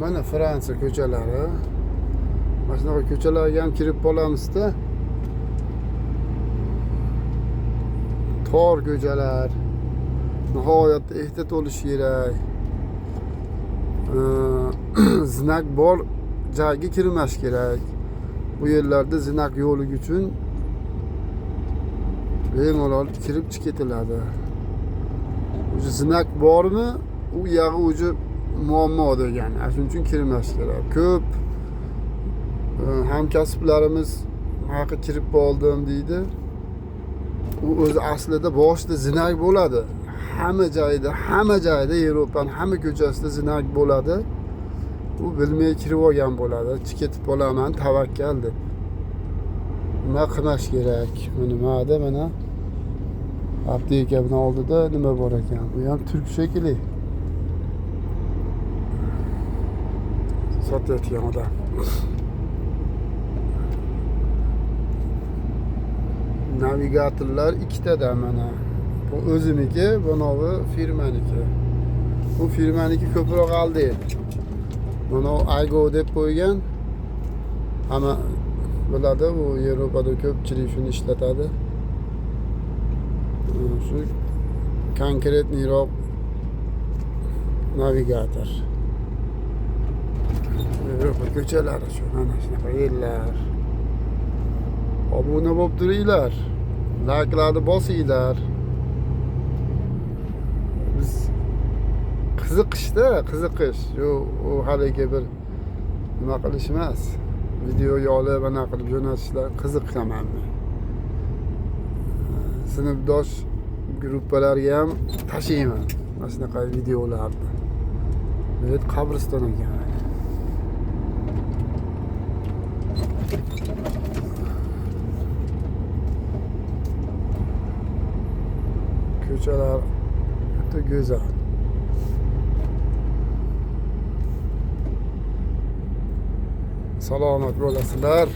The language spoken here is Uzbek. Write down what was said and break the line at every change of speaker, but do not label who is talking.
Mana Fransiya ko'chalari. Mana shunaqa ko'chalarga ham kirib qolamizda. Tor ko'chalar. Nihoyatda ehtiyot bo'lish kerak. Znak bor joyga kirmash kerak. Bu yerlarda znak yo'qligi uchun bemalol kirib ketiladi. O'zi znak bormi? U yog'i o'zi muammo degan. Shuning uchun kirmash kerak. Ko'p hamkasblarimiz "Haqa kirib qoldim" deydi. U o'zi aslida boshida znak bo'ladi. Hamma joyda Yevropaning hamma ko'chasida znak bo'ladi. U bilmay kirib olgan bo'ladi. Ketib qolaman tavakkal deb. Nima qilmash kerak? Nimada mana aptekaning oldida nima bor ekan? Bu ham turk shekilli. Sotayotgan odam. Navigatorlar ikkitada mana. Bu o'ziniki, bunovi firmaniki. Bu firmaniki ko'proq aldi. Buni Aygo deb qo'ygan. Hamma biladi, bu Yevropada ko'pchilik shuni ishlatadi. Shu konkretniroq navigator. Yevropa ko'chalari shu mana shunaqa yerlar. Obuna bo'lib turinglar. Like'larni bosinglar. Biz qiziqish. U haligi bir nima qilish emas. Videoga olib ana qilib jo'natishlar qiziqaman men. Sinfdosh gruppalarga ham tashiyman mana shunaqa videolarni. Bu yer qabriston ekan. Ko'chalar juda go'zal. Salomat bo'lasizlar.